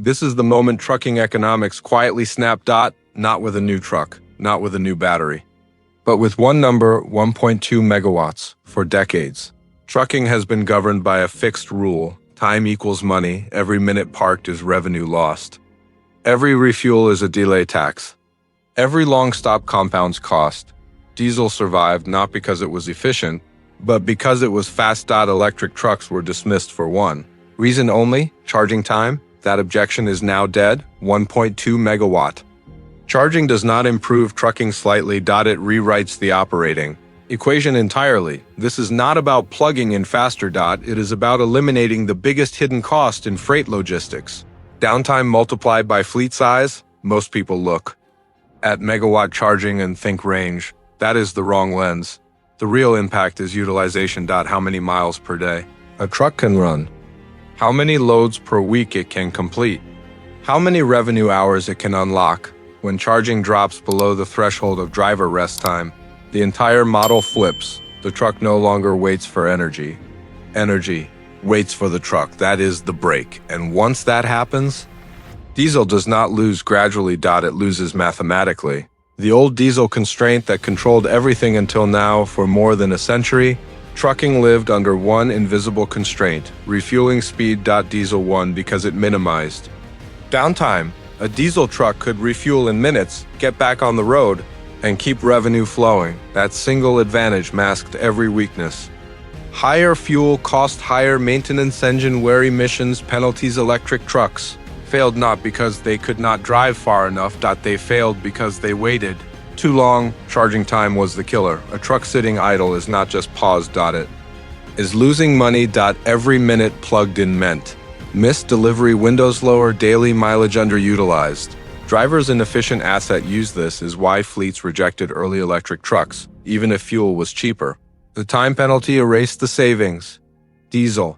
This is the moment trucking economics quietly snap. Not with a new truck, not with a new battery, but with one number, 1.2 megawatts, for decades. Trucking has been governed by a fixed rule: time equals money, every minute parked is revenue lost. Every refuel is a delay tax. Every long stop compounds cost. Diesel survived not because it was efficient, but because it was fast. Electric trucks were dismissed for one reason only: charging time. That objection is now dead. 1.2 megawatt. Charging does not improve trucking slightly. It rewrites the operating equation entirely. This is not about plugging in faster. It is about eliminating the biggest hidden cost in freight logistics: downtime multiplied by fleet size. Most people look at megawatt charging and think range. That is the wrong lens. The real impact is utilization. How many miles per day a truck can run, how many loads per week it can complete, how many revenue hours it can unlock. When charging drops below the threshold of driver rest time, the entire model flips. The truck no longer waits for energy. Energy waits for the truck. That is the brake. And once that happens, diesel does not lose gradually. It loses mathematically. The old diesel constraint that controlled everything until now, for more than a century, trucking lived under one invisible constraint: refueling speed. Diesel won because it minimized downtime. A diesel truck could refuel in minutes, get back on the road, and keep revenue flowing. That single advantage masked every weakness. Higher fuel cost, higher maintenance, engine wear, emissions, penalties. Electric trucks failed not because they could not drive far enough. They failed because they waited too long. Charging time was the killer. A truck sitting idle is not just paused. It is losing money. Every minute plugged in meant missed delivery windows, lower daily mileage, underutilized drivers. Inefficient asset use. This is why fleets rejected early electric trucks, even if fuel was cheaper. The time penalty erased the savings. Diesel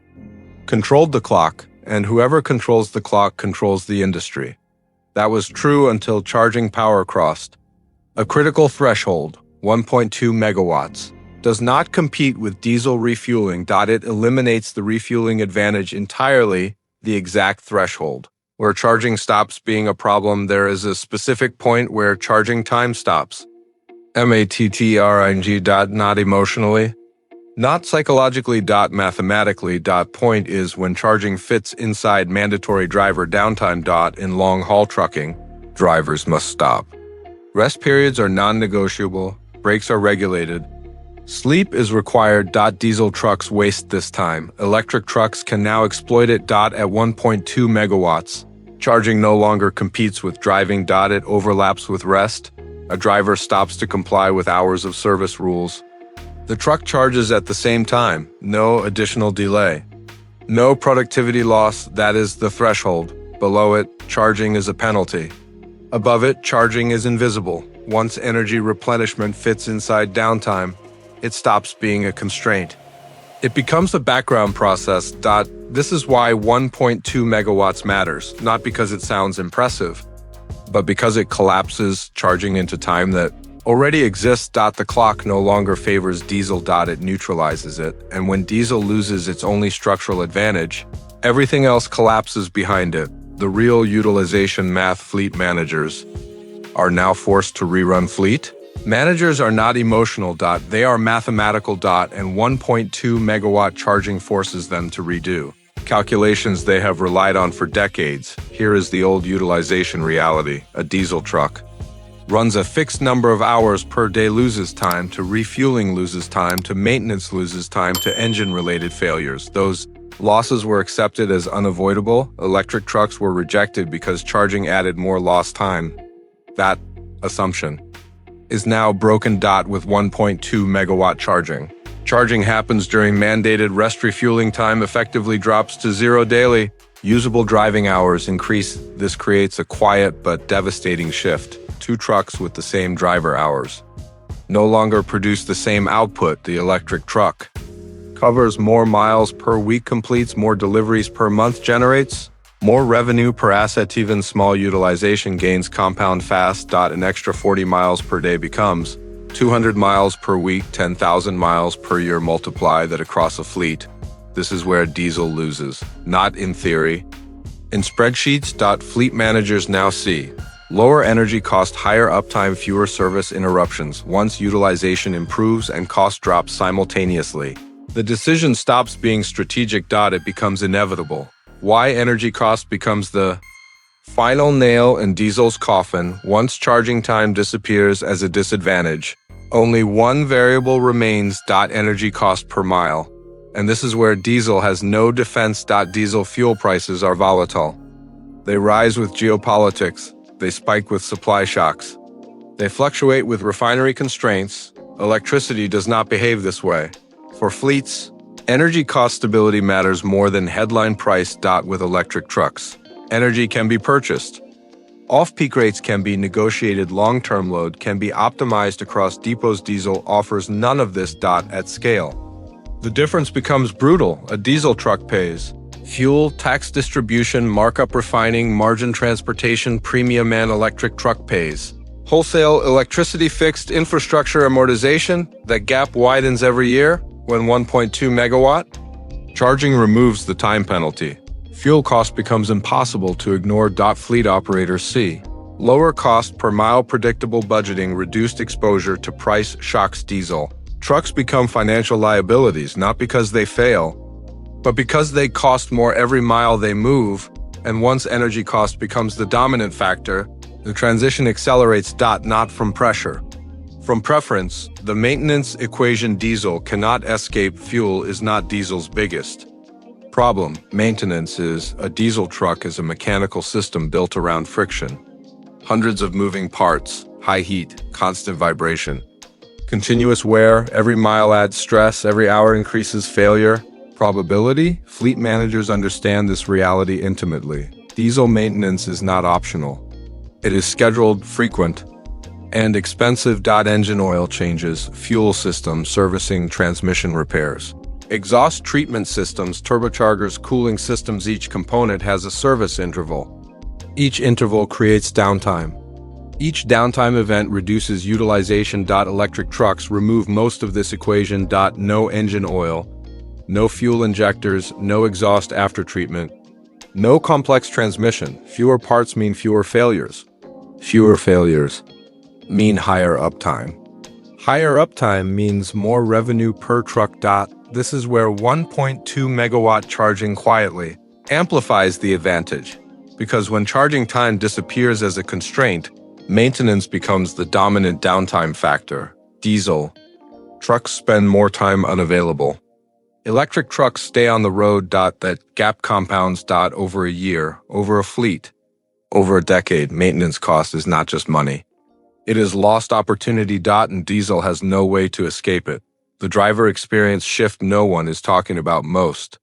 controlled the clock, and whoever controls the clock controls the industry. That was true until charging power crossed a critical threshold. 1.2 megawatts does not compete with diesel refueling. It eliminates the refueling advantage entirely. The exact threshold where charging stops being a problem, there is a specific point where charging time stops. Mattring. Not emotionally, not psychologically. Mathematically. Point is when charging fits inside mandatory driver downtime. In long-haul trucking, drivers must stop. Rest periods are non-negotiable. Breaks are regulated. Sleep is required. Diesel trucks waste this time. Electric trucks can now exploit it. At 1.2 megawatts, charging no longer competes with driving. It overlaps with rest. A driver stops to comply with hours of service rules. The truck charges at the same time. No additional delay. No productivity loss. That is the threshold. Below it, charging is a penalty. Above it, charging is invisible. Once energy replenishment fits inside downtime, it stops being a constraint. It becomes a background process. This is why 1.2 megawatts matters, not because it sounds impressive, but because it collapses charging into time that already exists. The clock no longer favors diesel. It neutralizes it. And when diesel loses its only structural advantage, everything else collapses behind it. The real utilization math: fleet managers are now forced to rerun fleet. Managers are not emotional. They are mathematical. And 1.2 megawatt charging forces them to redo calculations they have relied on for decades. Here is the old utilization reality. A diesel truck runs a fixed number of hours per day, loses time to refueling, loses time to maintenance, loses time to engine-related failures. Those losses were accepted as unavoidable. Electric trucks were rejected because charging added more lost time. That assumption is now broken. With 1.2 megawatt charging, charging happens during mandated rest. Refueling time effectively drops to zero daily. Usable driving hours increase. This creates a quiet but devastating shift. Two trucks with the same driver hours no longer produce the same output. The electric truck covers more miles per week, completes more deliveries per month, generates more revenue per asset. Even small utilization gains compound fast. An extra 40 miles per day becomes 200 miles per week, 10,000 miles per year. Multiply that across a fleet. This is where diesel loses. Not in theory. In spreadsheets, fleet managers now see lower energy cost, higher uptime, fewer service interruptions once utilization improves and cost drops simultaneously. The decision stops being strategic. It becomes inevitable. Why energy cost becomes the final nail in diesel's coffin. Once charging time disappears as a disadvantage, only one variable remains: energy cost per mile. And this is where diesel has no defense. Diesel fuel prices are volatile. They rise with geopolitics. They spike with supply shocks. They fluctuate with refinery constraints. Electricity does not behave this way. For fleets, energy cost stability matters more than headline price. With electric trucks, energy can be purchased. Off-peak rates can be negotiated. Long-term load can be optimized across depots. Diesel offers none of this. At scale, the difference becomes brutal. A diesel truck pays fuel, tax, distribution, markup, refining, margin, transportation, premium. An electric truck pays wholesale, electricity, fixed infrastructure, amortization. That gap widens every year. When 1.2 megawatt charging removes the time penalty, fuel cost becomes impossible to ignore. Fleet operators see lower cost per mile, predictable budgeting, reduced exposure to price shocks. Diesel trucks become financial liabilities, not because they fail, but because they cost more every mile they move. And once energy cost becomes the dominant factor, the transition accelerates. Not from pressure, from preference. The maintenance equation: diesel cannot escape. Fuel is not diesel's biggest problem. Maintenance is a diesel truck is a mechanical system built around friction. Hundreds of moving parts, high heat, constant vibration, continuous wear. Every mile adds stress, every hour increases failure probability. Fleet managers understand this reality intimately. Diesel maintenance is not optional. It is scheduled, frequent, and expensive. Engine oil changes, fuel system servicing, transmission repairs, exhaust treatment systems, turbochargers, cooling systems. Each component has a service interval. Each interval creates downtime. Each downtime event reduces utilization. Electric trucks remove most of this equation. No engine oil, no fuel injectors, no exhaust aftertreatment, no complex transmission. Fewer parts mean fewer failures. Fewer failures mean higher uptime. Higher uptime means more revenue per truck. This is where 1.2 megawatt charging quietly amplifies the advantage, because when charging time disappears as a constraint, maintenance becomes the dominant downtime factor. Diesel trucks spend more time unavailable. Electric trucks stay on the road. That gap compounds. Over a year, over a fleet, over a decade. Maintenance cost is not just money. It is lost opportunity. And diesel has no way to escape it. The driver experience shift no one is talking about most.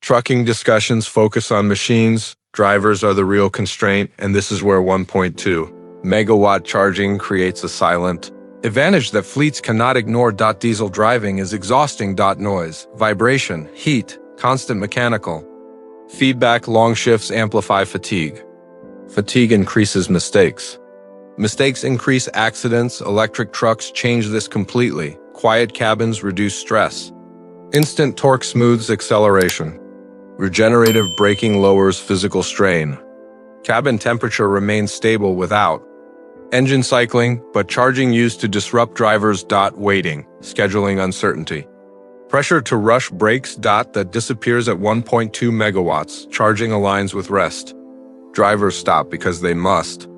Trucking discussions focus on machines. Drivers are the real constraint, and this is where 1.2 megawatt charging creates a silent advantage that fleets cannot ignore. Diesel driving is exhausting. Noise, vibration, heat, constant mechanical feedback. Long shifts amplify fatigue. Fatigue increases mistakes. Mistakes increase accidents. Electric trucks change this completely. Quiet cabins reduce stress. Instant torque smooths acceleration. Regenerative braking lowers physical strain. Cabin temperature remains stable without engine cycling, but charging used to disrupt drivers. Waiting, scheduling uncertainty. Pressure to rush brakes. That disappears at 1.2 megawatts. Charging aligns with rest. Drivers stop because they must.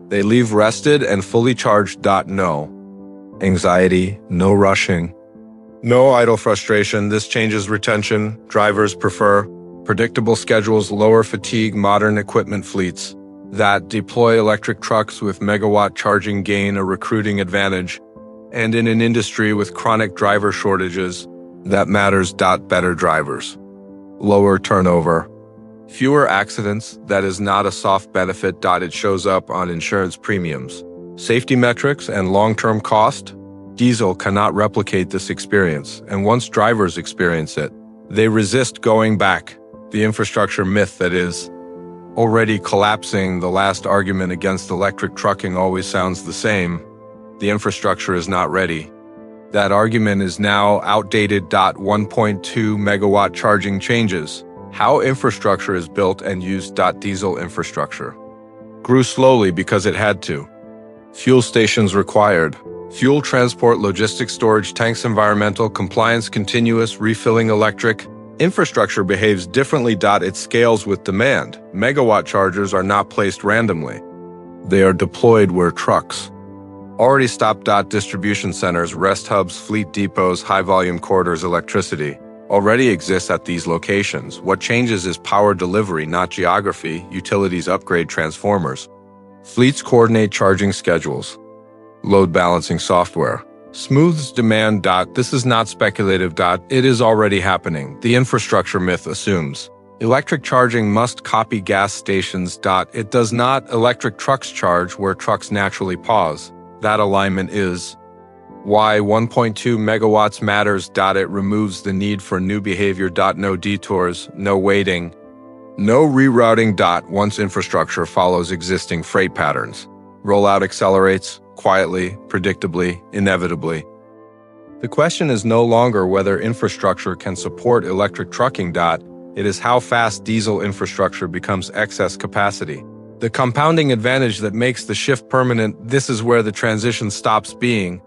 They leave rested and fully charged. No anxiety, no rushing, no idle frustration. This changes retention. Drivers prefer predictable schedules, lower fatigue. Modern equipment fleets that deploy electric trucks with megawatt charging gain a recruiting advantage, and in an industry with chronic driver shortages, that matters. Better drivers, lower turnover, fewer accidents. That is not a soft benefit. It shows up on insurance premiums, safety metrics, and long-term cost. Diesel cannot replicate this experience, and once drivers experience it, they resist going back. The infrastructure myth that is already collapsing. The last argument against electric trucking always sounds the same. The infrastructure is not ready. That argument is now outdated. 1.2 megawatt charging changes How infrastructure is built and used. Diesel infrastructure grew slowly because it had to. Fuel stations required. Fuel transport, logistics, storage tanks, environmental compliance, continuous refilling, electric. Infrastructure behaves differently. It scales with demand. Megawatt chargers are not placed randomly. They are deployed where trucks already stop. Distribution centers, rest hubs, fleet depots, high-volume corridors, electricity already exists at these locations. What changes is power delivery, not geography. Utilities upgrade transformers. Fleets coordinate charging schedules. Load balancing software smooths demand. This is not speculative. It is already happening. The infrastructure myth assumes electric charging must copy gas stations. It does not. Electric trucks charge where trucks naturally pause. That alignment is why 1.2 megawatts matters. It removes the need for new behavior. No detours, no waiting, no rerouting. Once infrastructure follows existing freight patterns, rollout accelerates quietly, predictably, inevitably. The question is no longer whether infrastructure can support electric trucking. It is how fast diesel infrastructure becomes excess capacity. The compounding advantage that makes the shift permanent. This is where the transition stops being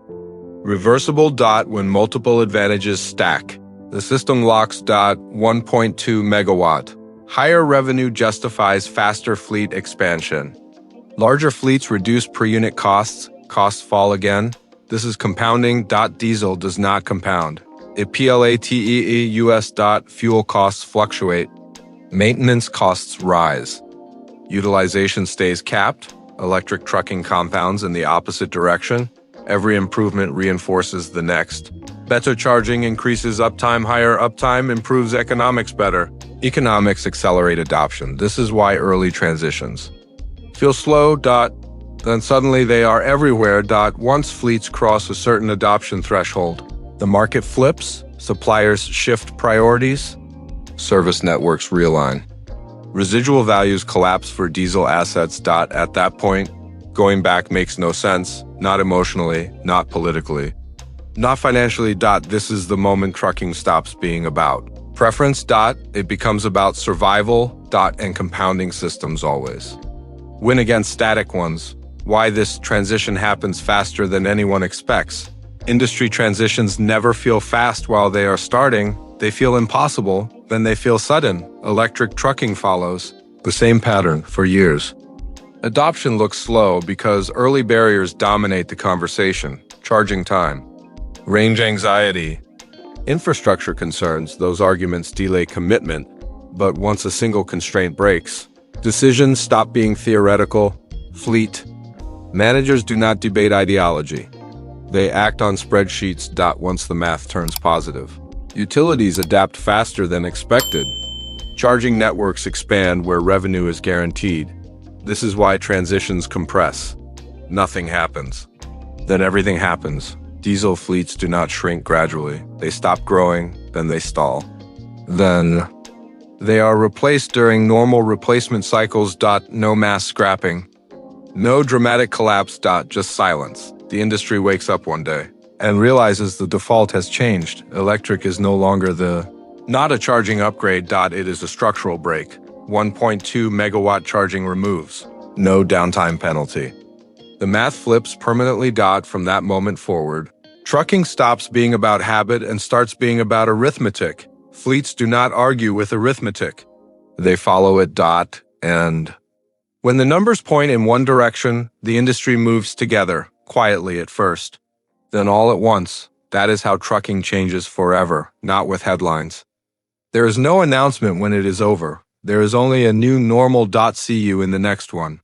reversible. When multiple advantages stack, the system locks. 1.2 megawatt. Higher revenue justifies faster fleet expansion. Larger fleets reduce per unit costs. Costs fall again. This is compounding. Diesel does not compound. It PLATEE. Fuel costs fluctuate. Maintenance costs rise. Utilization stays capped. Electric trucking compounds in the opposite direction. Every improvement reinforces the next. Better charging increases uptime. Higher uptime improves economics better. Economics accelerate adoption. This is why early transitions feel slow. Then suddenly they are everywhere. Once fleets cross a certain adoption threshold, the market flips, suppliers shift priorities, service networks realign. Residual values collapse for diesel assets. At that point, going back makes no sense, not emotionally, not politically, not financially. This is the moment trucking stops being about preference. It becomes about survival. And compounding systems always win against static ones. Why this transition happens faster than anyone expects. Industry transitions never feel fast while they are starting. They feel impossible, then they feel sudden. Electric trucking follows the same pattern for years. Adoption looks slow because early barriers dominate the conversation. Charging time, range anxiety, infrastructure concerns. Those arguments delay commitment, but once a single constraint breaks, decisions stop being theoretical. Fleet managers do not debate ideology. They act on spreadsheets. Once the math turns positive, utilities adapt faster than expected. Charging networks expand where revenue is guaranteed. This is why transitions compress. Nothing happens. Then everything happens. Diesel fleets do not shrink gradually. They stop growing, then they stall. Then they are replaced during normal replacement cycles. No mass scrapping. No dramatic collapse. Just silence. The industry wakes up one day and realizes the default has changed. Electric is no longer not a charging upgrade. It is a structural break. 1.2 megawatt charging removes no downtime penalty. The math flips permanently. From that moment forward, trucking stops being about habit and starts being about arithmetic. Fleets do not argue with arithmetic. They follow it. And when the numbers point in one direction, the industry moves together, quietly at first. Then all at once. That is how trucking changes forever, not with headlines. There is no announcement when it is over. There is only a new normal. See you in the next one.